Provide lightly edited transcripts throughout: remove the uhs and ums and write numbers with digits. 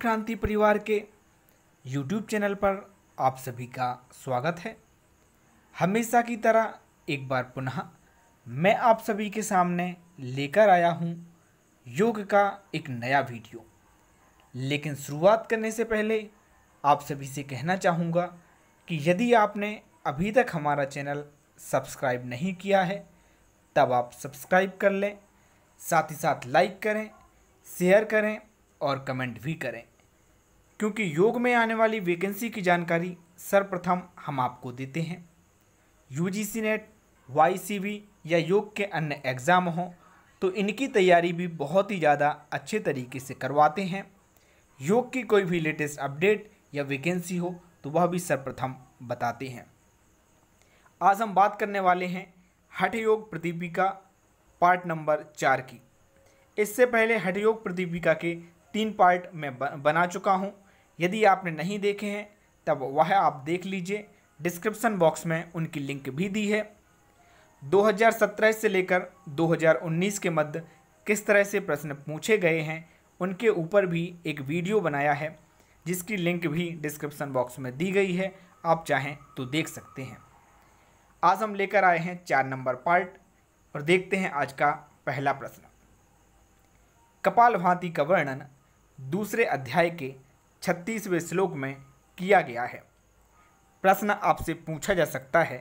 योग क्रांति परिवार के YouTube चैनल पर आप सभी का स्वागत है। हमेशा की तरह एक बार पुनः मैं आप सभी के सामने लेकर आया हूँ योग का एक नया वीडियो। लेकिन शुरुआत करने से पहले आप सभी से कहना चाहूँगा कि यदि आपने अभी तक हमारा चैनल सब्सक्राइब नहीं किया है तब आप सब्सक्राइब कर लें, साथ ही साथ लाइक करें, शेयर करें और कमेंट भी करें, क्योंकि योग में आने वाली वैकेंसी की जानकारी सर्वप्रथम हम आपको देते हैं। यूजीसी नेट, वाईसीबी या योग के अन्य एग्ज़ाम हों तो इनकी तैयारी भी बहुत ही ज़्यादा अच्छे तरीके से करवाते हैं। योग की कोई भी लेटेस्ट अपडेट या वैकेंसी हो तो वह भी सर्वप्रथम बताते हैं। आज हम बात करने वाले हैं हठ योग प्रदीपिका पार्ट नंबर 4 की। इससे पहले हठ योग प्रदीपिका के 3 पार्ट मैं बना चुका हूं। यदि आपने नहीं देखे हैं तब वह आप देख लीजिए, डिस्क्रिप्शन बॉक्स में उनकी लिंक भी दी है। 2017 से लेकर 2019 के मध्य किस तरह से प्रश्न पूछे गए हैं उनके ऊपर भी एक वीडियो बनाया है, जिसकी लिंक भी डिस्क्रिप्शन बॉक्स में दी गई है, आप चाहें तो देख सकते हैं। आज हम लेकर आए हैं 4 नंबर पार्ट और देखते हैं आज का पहला प्रश्न। कपालभाति का वर्णन दूसरे अध्याय के 36वें श्लोक में किया गया है। प्रश्न आपसे पूछा जा सकता है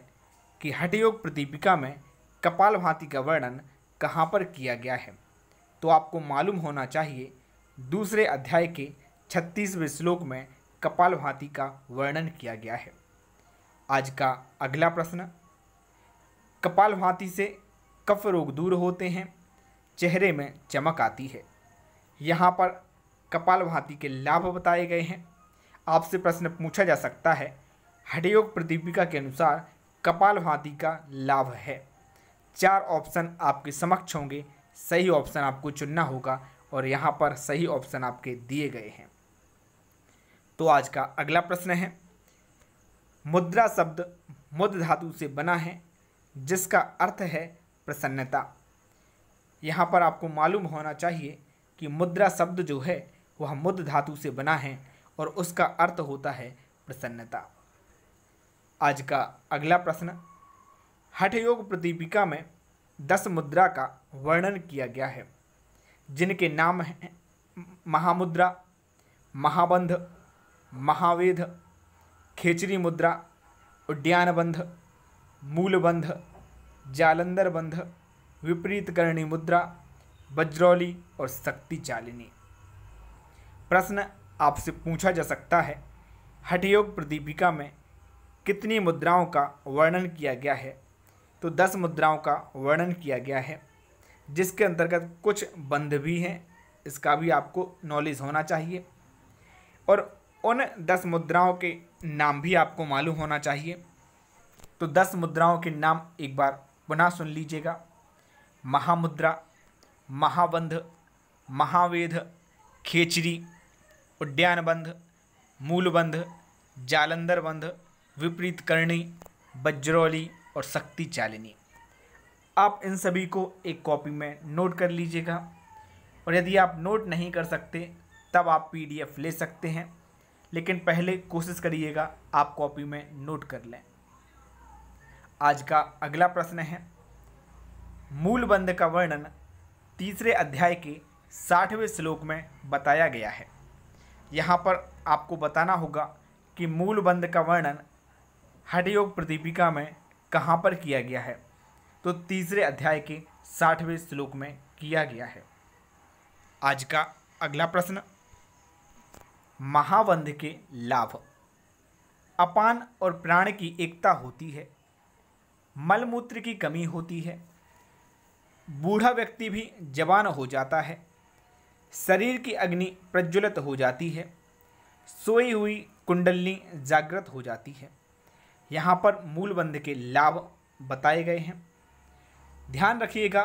कि हठ योग प्रदीपिका में कपालभाति का वर्णन कहाँ पर किया गया है, तो आपको मालूम होना चाहिए दूसरे अध्याय के 36वें श्लोक में कपालभाति का वर्णन किया गया है। आज का अगला प्रश्न। कपालभाति से कफ रोग दूर होते हैं, चेहरे में चमक आती है। यहाँ पर कपालभाति के लाभ बताए गए हैं। आपसे प्रश्न पूछा जा सकता है हठ योग प्रदीपिका के अनुसार कपालभाति का लाभ है। 4 ऑप्शन आपके समक्ष होंगे, सही ऑप्शन आपको चुनना होगा और यहाँ पर सही ऑप्शन आपके दिए गए हैं। तो आज का अगला प्रश्न है, मुद्रा शब्द मुद्र धातु से बना है जिसका अर्थ है प्रसन्नता। यहाँ पर आपको मालूम होना चाहिए कि मुद्रा शब्द जो है वह मुद्र धातु से बना है और उसका अर्थ होता है प्रसन्नता। आज का अगला प्रश्न। हठ योग प्रदीपिका में 10 मुद्रा का वर्णन किया गया है, जिनके नाम हैं महामुद्रा, महाबंध, महावेध, खेचरी मुद्रा, उड्डयन बंध, मूलबंध, जालंधर बंध, विपरीत करणी मुद्रा, वज्रौली और शक्ति चालिनी। प्रश्न आपसे पूछा जा सकता है हठ योग प्रदीपिका में कितनी मुद्राओं का वर्णन किया गया है, तो 10 मुद्राओं का वर्णन किया गया है, जिसके अंतर्गत कुछ बंध भी हैं, इसका भी आपको नॉलेज होना चाहिए और उन 10 मुद्राओं के नाम भी आपको मालूम होना चाहिए। तो 10 मुद्राओं के नाम एक बार पुनः सुन लीजिएगा। महामुद्रा, महाबंध, महावेध, खेचरी, उड्डयन बंध, मूलबंध, जालंधर बंध, विपरीत करणी, वज्रौली और शक्ति चालिनी। आप इन सभी को एक कॉपी में नोट कर लीजिएगा और यदि आप नोट नहीं कर सकते तब आप PDF ले सकते हैं, लेकिन पहले कोशिश करिएगा आप कॉपी में नोट कर लें। आज का अगला प्रश्न है, मूलबंध का वर्णन तीसरे अध्याय के 60वें श्लोक में बताया गया है। यहाँ पर आपको बताना होगा कि मूलबंध का वर्णन हठ योग प्रदीपिका में कहाँ पर किया गया है, तो तीसरे अध्याय के 60वें श्लोक में किया गया है। आज का अगला प्रश्न। महाबंध के लाभ। अपान और प्राण की एकता होती है, मलमूत्र की कमी होती है, बूढ़ा व्यक्ति भी जवान हो जाता है, शरीर की अग्नि प्रज्वलित हो जाती है, सोई हुई कुंडलनी जागृत हो जाती है। यहाँ पर मूलबंध के लाभ बताए गए हैं। ध्यान रखिएगा,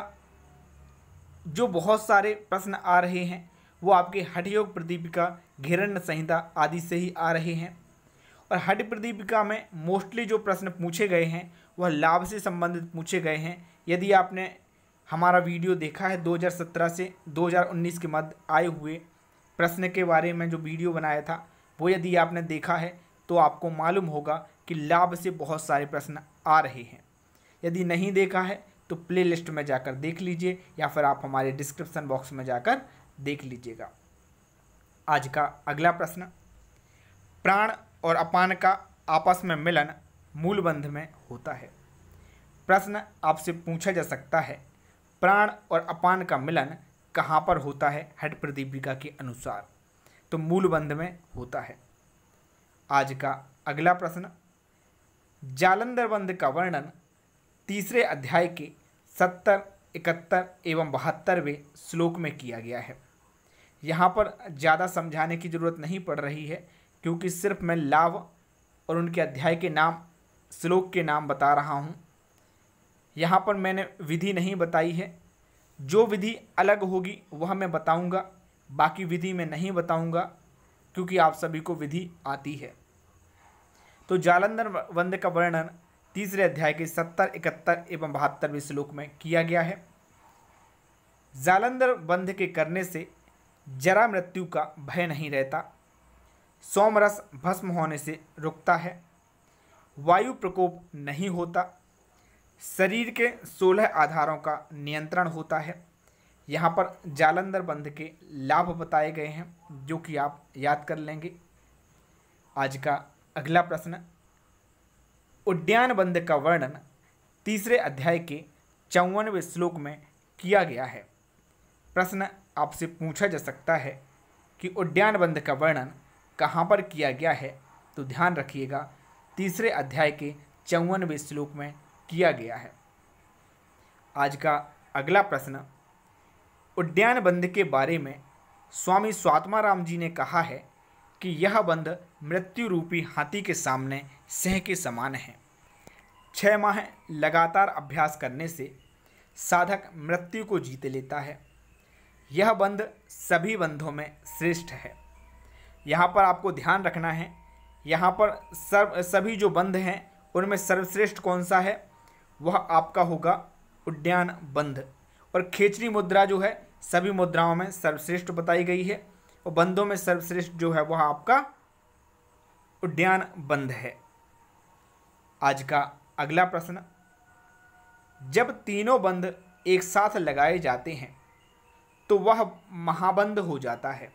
जो बहुत सारे प्रश्न आ रहे हैं वो आपके हठ योग प्रदीपिका, घिरण्य संहिता आदि से ही आ रहे हैं और हठ प्रदीपिका में मोस्टली जो प्रश्न पूछे गए हैं वह लाभ से संबंधित पूछे गए हैं। यदि आपने हमारा वीडियो देखा है 2017 से 2019 के मध्य आए हुए प्रश्न के बारे में जो वीडियो बनाया था वो यदि आपने देखा है तो आपको मालूम होगा कि लाभ से बहुत सारे प्रश्न आ रहे हैं। यदि नहीं देखा है तो प्लेलिस्ट में जाकर देख लीजिए या फिर आप हमारे डिस्क्रिप्शन बॉक्स में जाकर देख लीजिएगा। आज का अगला प्रश्न, प्राण और अपान का आपस में मिलन मूल बंध में होता है। प्रश्न आपसे पूछा जा सकता है, प्राण और अपान का मिलन कहाँ पर होता है हठ प्रदीपिका के अनुसार? तो मूल बंध में होता है। आज का अगला प्रश्न, जालंधर बंध का वर्णन तीसरे अध्याय के 70, 71 एवं 72वें श्लोक में किया गया है। यहाँ पर ज़्यादा समझाने की ज़रूरत नहीं पड़ रही है, क्योंकि सिर्फ मैं लाभ और उनके अध्याय के नाम, श्लोक के नाम बता रहा हूँ। यहाँ पर मैंने विधि नहीं बताई है। जो विधि अलग होगी वह मैं बताऊँगा, बाकी विधि मैं नहीं बताऊँगा, क्योंकि आप सभी को विधि आती है। तो जालंधर बंध का वर्णन तीसरे अध्याय के 70, 71 एवं 72वें श्लोक में किया गया है। जालंधर बंध के करने से जरा मृत्यु का भय नहीं रहता, सोमरस भस्म होने से रुकता है, वायु प्रकोप नहीं होता, शरीर के 16 आधारों का नियंत्रण होता है। यहाँ पर जालंधर बंध के लाभ बताए गए हैं, जो कि आप याद कर लेंगे। आज का अगला प्रश्न, उद्यान बंध का वर्णन तीसरे अध्याय के 54वें श्लोक में किया गया है। प्रश्न आपसे पूछा जा सकता है कि उद्यान बंध का वर्णन कहाँ पर किया गया है? तो ध्यान रखिएगा, तीसरे अध्याय के 54वें श्लोक में किया गया है। आज का अगला प्रश्न, उद्यान बंध के बारे में स्वामी स्वात्माराम जी ने कहा है कि यह बंध मृत्यु रूपी हाथी के सामने सिंह के समान है। 6 माह लगातार अभ्यास करने से साधक मृत्यु को जीत लेता है। यह बंध सभी बंधों में श्रेष्ठ है। यहाँ पर आपको ध्यान रखना है, यहाँ पर सभी जो बंध हैं उनमें सर्वश्रेष्ठ कौन सा है? वह आपका होगा उद्यान बंध। और खेचरी मुद्रा जो है सभी मुद्राओं में सर्वश्रेष्ठ बताई गई है, और बंधों में सर्वश्रेष्ठ जो है वह आपका उद्यान बंध है। आज का अगला प्रश्न, जब तीनों बंध एक साथ लगाए जाते हैं तो वह महाबंध हो जाता है।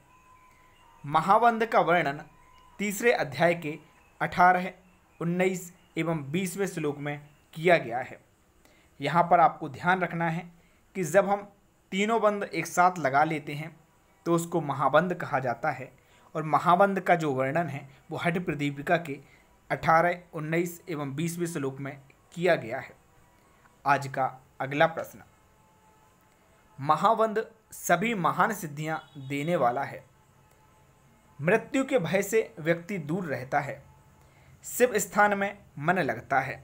महाबंध का वर्णन तीसरे अध्याय के 18, 19 एवं 20वें श्लोक में किया गया है। यहाँ पर आपको ध्यान रखना है कि जब हम तीनों बंध एक साथ लगा लेते हैं तो उसको महाबंध कहा जाता है, और महाबंध का जो वर्णन है वो हठ प्रदीपिका के 18, 19 एवं 20वें श्लोक में किया गया है। आज का अगला प्रश्न, महाबंध सभी महान सिद्धियां देने वाला है। मृत्यु के भय से व्यक्ति दूर रहता है, शिव स्थान में मन लगता है।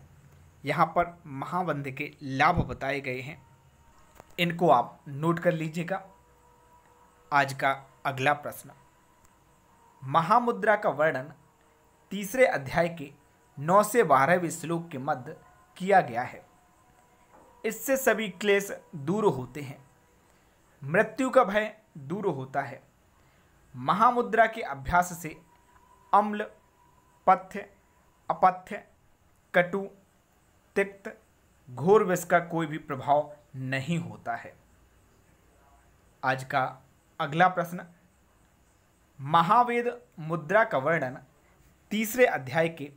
यहाँ पर महाबंध के लाभ बताए गए हैं, इनको आप नोट कर लीजिएगा। आज का अगला प्रश्न, महामुद्रा का वर्णन तीसरे अध्याय के 9 से 12वें श्लोक के मध्य किया गया है। इससे सभी क्लेश दूर होते हैं, मृत्यु का भय दूर होता है। महामुद्रा के अभ्यास से अम्ल, पथ्य, अपथ्य, कटु, तिक्त, घोर विष का कोई भी प्रभाव नहीं होता है। आज का अगला प्रश्न, महावेद मुद्रा का वर्णन तीसरे अध्याय के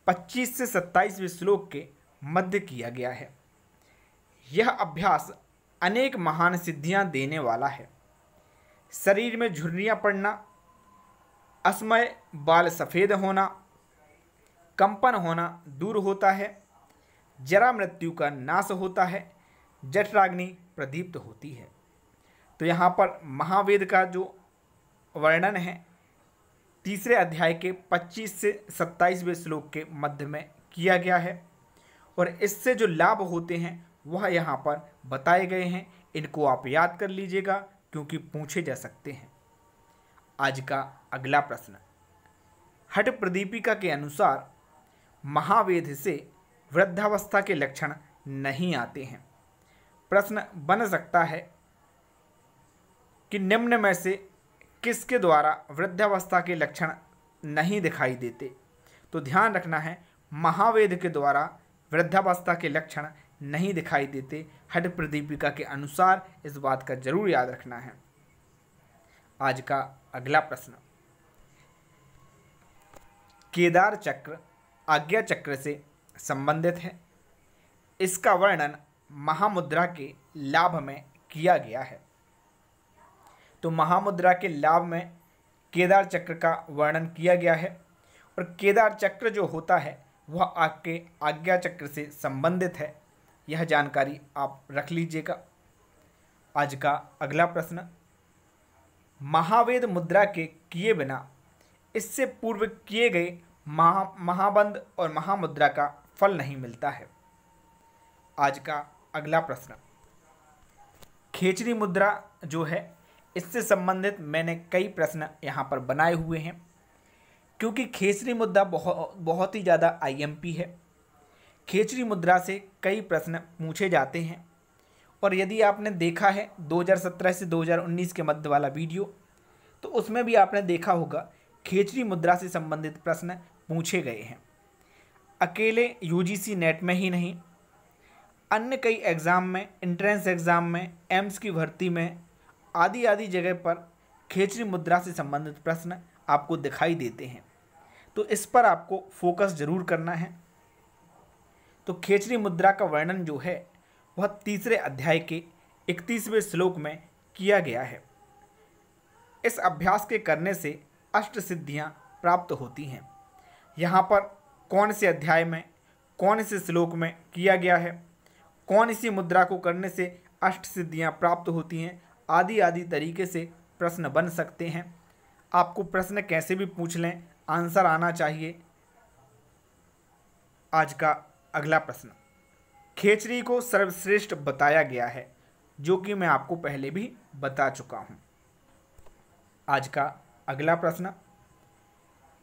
25 से 27वें श्लोक के मध्य किया गया है। यह अभ्यास अनेक महान सिद्धियां देने वाला है। शरीर में झुर्रियां पड़ना, असमय बाल सफ़ेद होना, कंपन होना दूर होता है, जरा मृत्यु का नाश होता है, जठराग्नि प्रदीप्त होती है। तो यहाँ पर महावेद का जो वर्णन है तीसरे अध्याय के 25 से 27वें श्लोक के मध्य में किया गया है, और इससे जो लाभ होते हैं वह यहाँ पर बताए गए हैं। इनको आप याद कर लीजिएगा, क्योंकि पूछे जा सकते हैं। आज का अगला प्रश्न, हठ प्रदीपिका के अनुसार महावेद से वृद्धावस्था के लक्षण नहीं आते हैं। प्रश्न बन सकता है कि निम्न में से किसके द्वारा वृद्धावस्था के लक्षण नहीं दिखाई देते? तो ध्यान रखना है, महावेद के द्वारा वृद्धावस्था के लक्षण नहीं दिखाई देते। हठ प्रदीपिका के अनुसार इस बात का जरूर याद रखना है। आज का अगला प्रश्न, केदार चक्र आज्ञा चक्र से संबंधित है। इसका वर्णन महामुद्रा के लाभ में किया गया है। तो महामुद्रा के लाभ में केदार चक्र का वर्णन किया गया है और केदार चक्र जो होता है वह आपके आज्ञा चक्र से संबंधित है। यह जानकारी आप रख लीजिएगा। आज का अगला प्रश्न, महावेद मुद्रा के किए बिना इससे पूर्व किए गए महाबंध और महामुद्रा का फल नहीं मिलता है। आज का अगला प्रश्न, खेचरी मुद्रा जो है इससे संबंधित मैंने कई प्रश्न यहाँ पर बनाए हुए हैं, क्योंकि खेचरी मुद्रा बहुत ही ज़्यादा आईएमपी है। खेचरी मुद्रा से कई प्रश्न पूछे जाते हैं और यदि आपने देखा है 2017 से 2019 के मध्य वाला वीडियो, तो उसमें भी आपने देखा होगा खेचरी मुद्रा से संबंधित प्रश्न पूछे गए हैं। अकेले यूजीसी नेट में ही नहीं, अन्य कई एग्ज़ाम में, एंट्रेंस एग्ज़ाम में, एम्स की भर्ती में, आदि आदि जगह पर खेचरी मुद्रा से संबंधित प्रश्न आपको दिखाई देते हैं। तो इस पर आपको फोकस जरूर करना है। तो खेचरी मुद्रा का वर्णन जो है वह तीसरे अध्याय के 31वें श्लोक में किया गया है। इस अभ्यास के करने से अष्ट सिद्धियाँ प्राप्त होती हैं। यहाँ पर कौन से अध्याय में, कौन से श्लोक में किया गया है, कौन सी मुद्रा को करने से अष्ट सिद्धियाँ प्राप्त होती हैं, आदि आदि तरीके से प्रश्न बन सकते हैं। आपको प्रश्न कैसे भी पूछ लें, आंसर आना चाहिए। आज का अगला प्रश्न, खेचरी को सर्वश्रेष्ठ बताया गया है, जो कि मैं आपको पहले भी बता चुका हूँ। आज का अगला प्रश्न,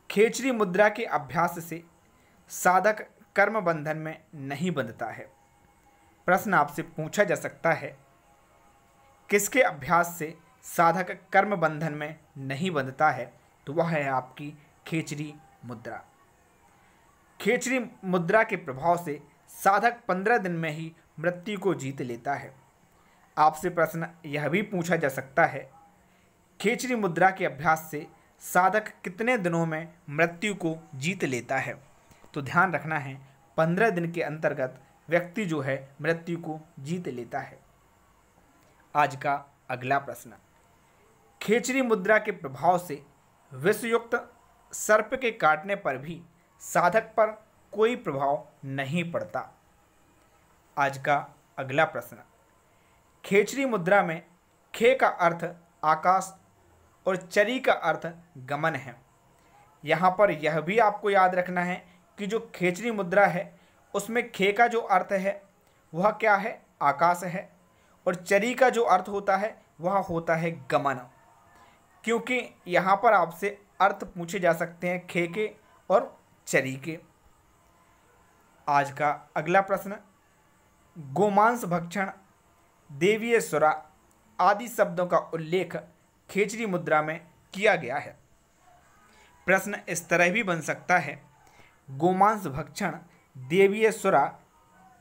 खेचरी मुद्रा के अभ्यास से साधक कर्म बंधन में नहीं बंधता है। प्रश्न आपसे पूछा जा सकता है, किसके अभ्यास से साधक कर्म बंधन में नहीं बंधता है? तो वह है आपकी खेचरी मुद्रा। खेचरी मुद्रा के प्रभाव से साधक 15 दिन में ही मृत्यु को जीत लेता है। आपसे प्रश्न यह भी पूछा जा सकता है, खेचरी मुद्रा के अभ्यास से साधक कितने दिनों में मृत्यु को जीत लेता है? तो ध्यान रखना है, 15 दिन के अंतर्गत व्यक्ति जो है मृत्यु को जीत लेता है। आज का अगला प्रश्न, खेचरी मुद्रा के प्रभाव से विषयुक्त सर्प के काटने पर भी साधक पर कोई प्रभाव नहीं पड़ता। आज का अगला प्रश्न, खेचरी मुद्रा में खे का अर्थ आकाश और चरी का अर्थ गमन है। यहाँ पर यह भी आपको याद रखना है कि जो खेचरी मुद्रा है उसमें खे का जो अर्थ है वह क्या है? आकाश है, और चरी का जो अर्थ होता है वह होता है गमन। क्योंकि यहाँ पर आपसे अर्थ पूछे जा सकते हैं खे के और चरी के। आज का अगला प्रश्न, गोमांस भक्षण, देवीय सुरा आदि शब्दों का उल्लेख खेचरी मुद्रा में किया गया है। प्रश्न इस तरह भी बन सकता है, गोमांस भक्षण, देवीय सुरा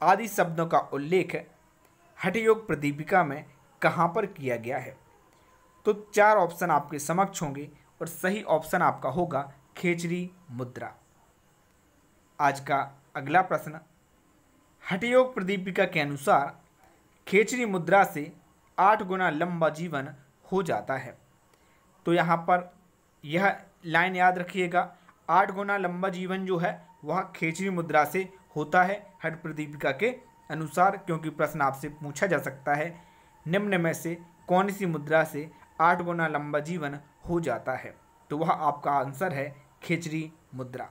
आदि शब्दों का उल्लेख हठयोग प्रदीपिका में कहाँ पर किया गया है? तो 4 ऑप्शन आपके समक्ष होंगे और सही ऑप्शन आपका होगा खेचरी मुद्रा। आज का अगला प्रश्न, हठयोग प्रदीपिका के अनुसार खेचरी मुद्रा से 8 गुना लंबा जीवन हो जाता है। तो यहाँ पर यह लाइन याद रखिएगा, 8 गुना लंबा जीवन जो है वह खेचरी मुद्रा से होता है हठ प्रदीपिका के अनुसार। क्योंकि प्रश्न आपसे पूछा जा सकता है, निम्न में से कौन सी मुद्रा से 8 गुना लंबा जीवन हो जाता है? तो वह आपका आंसर है खेचरी मुद्रा।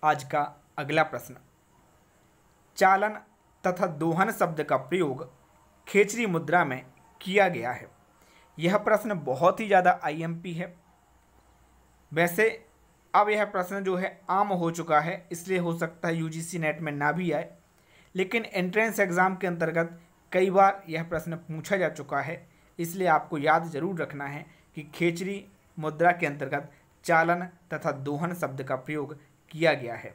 आज का अगला प्रश्न, चालन तथा दोहन शब्द का प्रयोग खेचरी मुद्रा में किया गया है। यह प्रश्न बहुत ही ज़्यादा आईएमपी है। वैसे अब यह प्रश्न जो है आम हो चुका है, इसलिए हो सकता है यूजीसी नेट में ना भी आए, लेकिन एंट्रेंस एग्ज़ाम के अंतर्गत कई बार यह प्रश्न पूछा जा चुका है। इसलिए आपको याद ज़रूर रखना है कि खेचरी मुद्रा के अंतर्गत चालन तथा दोहन शब्द का प्रयोग किया गया है।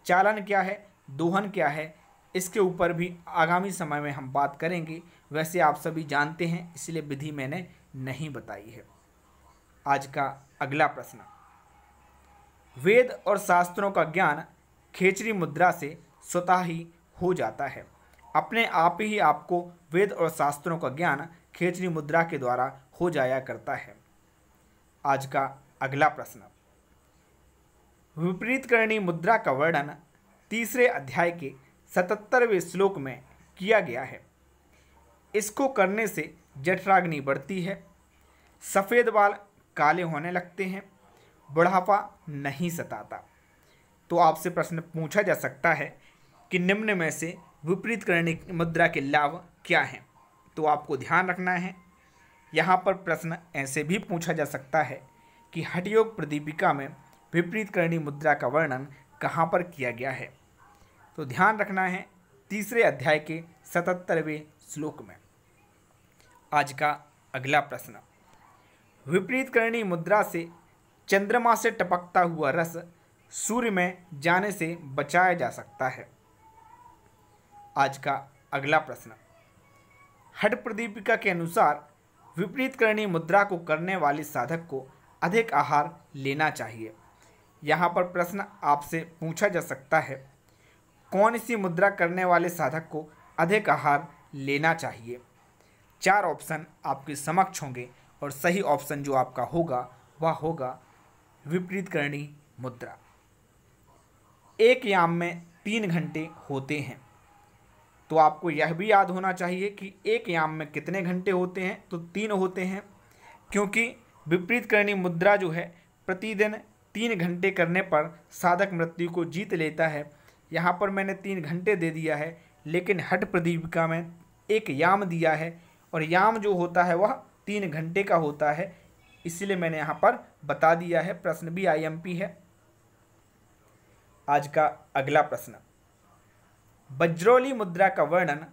चालन क्या है, दोहन क्या है, इसके ऊपर भी आगामी समय में हम बात करेंगे। वैसे आप सभी जानते हैं, इसलिए विधि मैंने नहीं बताई है। आज का अगला प्रश्न, वेद और शास्त्रों का ज्ञान खेचरी मुद्रा से स्वतः ही हो जाता है। अपने आप ही आपको वेद और शास्त्रों का ज्ञान खेचरी मुद्रा के द्वारा हो जाया करता है। आज का अगला प्रश्न, विपरीतकरणी मुद्रा का वर्णन तीसरे अध्याय के 77वें श्लोक में किया गया है। इसको करने से जठराग्नि बढ़ती है, सफ़ेद बाल काले होने लगते हैं, बुढ़ापा नहीं सताता। तो आपसे प्रश्न पूछा जा सकता है कि निम्न में से विपरीतकरणी मुद्रा के लाभ क्या हैं। तो आपको ध्यान रखना है, यहाँ पर प्रश्न ऐसे भी पूछा जा सकता है कि हठयोग प्रदीपिका में विपरीतकरणी मुद्रा का वर्णन कहाँ पर किया गया है। तो ध्यान रखना है तीसरे अध्याय के 77वें श्लोक में। आज का अगला प्रश्न, विपरीतकरणी मुद्रा से चंद्रमा से टपकता हुआ रस सूर्य में जाने से बचाया जा सकता है। आज का अगला प्रश्न, हठ प्रदीपिका के अनुसार विपरीतकरणी मुद्रा को करने वाले साधक को अधिक आहार लेना चाहिए। यहाँ पर प्रश्न आपसे पूछा जा सकता है, कौन सी मुद्रा करने वाले साधक को अधिक आहार लेना चाहिए। 4 ऑप्शन आपके समक्ष होंगे और सही ऑप्शन जो आपका होगा वह होगा विपरीतकरणी मुद्रा। एक याम में 3 घंटे होते हैं। तो आपको यह भी याद होना चाहिए कि एक याम में कितने घंटे होते हैं, तो 3 होते हैं, क्योंकि विपरीतकरणी मुद्रा जो है प्रतिदिन 3 घंटे करने पर साधक मृत्यु को जीत लेता है। यहाँ पर मैंने 3 घंटे दे दिया है, लेकिन हठ प्रदीपिका में एक याम दिया है और याम जो होता है वह 3 घंटे का होता है, इसलिए मैंने यहाँ पर बता दिया है। प्रश्न भी IMP है। आज का अगला प्रश्न, वज्रोली मुद्रा का वर्णन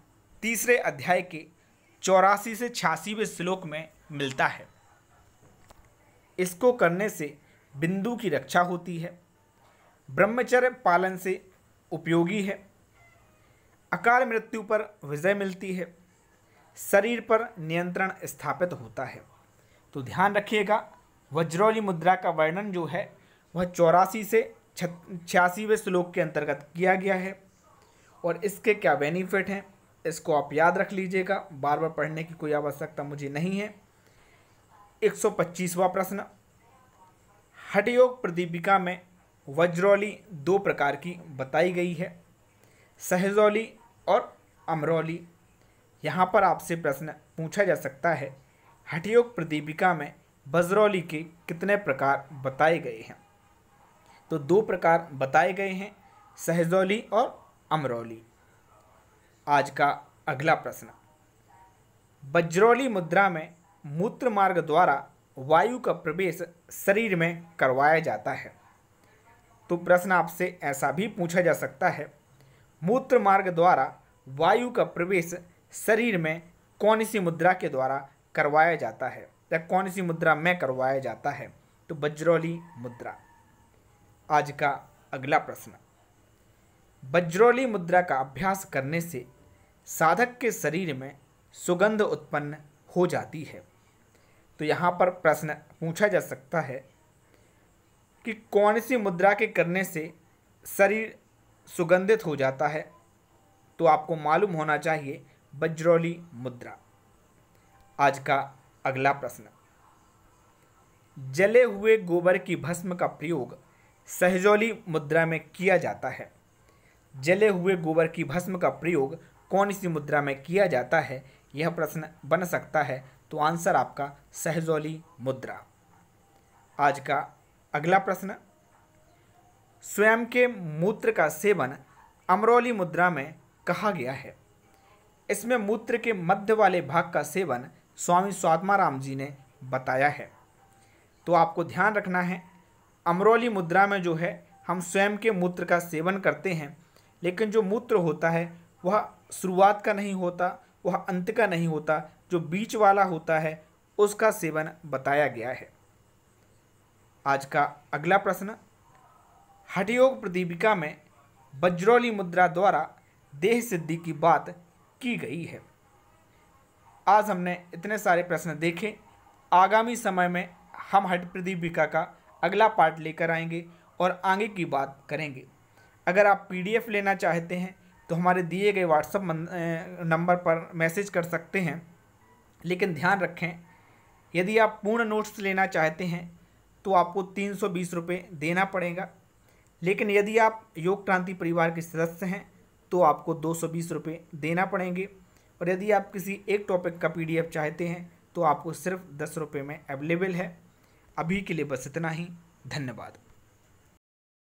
तीसरे अध्याय के 84 से 86वें श्लोक में मिलता है। इसको करने से बिंदु की रक्षा होती है, ब्रह्मचर्य पालन से उपयोगी है, अकाल मृत्यु पर विजय मिलती है, शरीर पर नियंत्रण स्थापित होता है। तो ध्यान रखिएगा, वज्रोली मुद्रा का वर्णन जो है वह 84 से 86वें श्लोक के अंतर्गत किया गया है और इसके क्या बेनिफिट हैं इसको आप याद रख लीजिएगा, बार बार पढ़ने की कोई आवश्यकता मुझे नहीं है। 125वां प्रश्न, हठयोग प्रदीपिका में वज्रोली 2 प्रकार की बताई गई है, सहजोली और अमरोली। यहाँ पर आपसे प्रश्न पूछा जा सकता है, हठयोग प्रदीपिका में वज्रोली के कितने प्रकार बताए गए हैं। तो 2 प्रकार बताए गए हैं, सहजोली और अमरोली। आज का अगला प्रश्न, वज्रोली मुद्रा में मूत्र मार्ग द्वारा वायु का प्रवेश शरीर में करवाया जाता है। तो प्रश्न आपसे ऐसा भी पूछा जा सकता है, मूत्र मार्ग द्वारा वायु का प्रवेश शरीर में कौन सी मुद्रा के द्वारा करवाया जाता है या कौन सी मुद्रा में करवाया जाता है। तो वज्रोली मुद्रा। आज का अगला प्रश्न, वज्रोली मुद्रा का अभ्यास करने से साधक के शरीर में सुगंध उत्पन्न हो जाती है। तो यहाँ पर प्रश्न पूछा जा सकता है कि कौन सी मुद्रा के करने से शरीर सुगंधित हो जाता है। तो आपको मालूम होना चाहिए वज्रोली मुद्रा। आज का अगला प्रश्न, जले हुए गोबर की भस्म का प्रयोग सहजोली मुद्रा में किया जाता है। जले हुए गोबर की भस्म का प्रयोग कौन सी मुद्रा में किया जाता है, यह प्रश्न बन सकता है। तो आंसर आपका सहजोली मुद्रा। आज का अगला प्रश्न, स्वयं के मूत्र का सेवन अमरोली मुद्रा में कहा गया है। इसमें मूत्र के मध्य वाले भाग का सेवन स्वामी स्वात्माराम जी ने बताया है। तो आपको ध्यान रखना है, अमरोली मुद्रा में जो है हम स्वयं के मूत्र का सेवन करते हैं, लेकिन जो मूत्र होता है वह शुरुआत का नहीं होता, वह अंत का नहीं होता, जो बीच वाला होता है उसका सेवन बताया गया है। आज का अगला प्रश्न, हठयोग प्रदीपिका में बज्रौली मुद्रा द्वारा देह सिद्धि की बात की गई है। आज हमने इतने सारे प्रश्न देखे। आगामी समय में हम हठ प्रदीपिका का अगला पार्ट लेकर आएंगे और आगे की बात करेंगे। अगर आप पीडीएफ लेना चाहते हैं तो हमारे दिए गए व्हाट्सएप नंबर पर मैसेज कर सकते हैं, लेकिन ध्यान रखें यदि आप पूर्ण नोट्स लेना चाहते हैं तो आपको 320 रुपये देना पड़ेगा, लेकिन यदि आप योग क्रांति परिवार के सदस्य हैं तो आपको 220 रुपये देना पड़ेंगे, और यदि आप किसी एक टॉपिक का पीडीएफ चाहते हैं तो आपको सिर्फ 10 रुपये में अवेलेबल है। अभी के लिए बस इतना ही। धन्यवाद।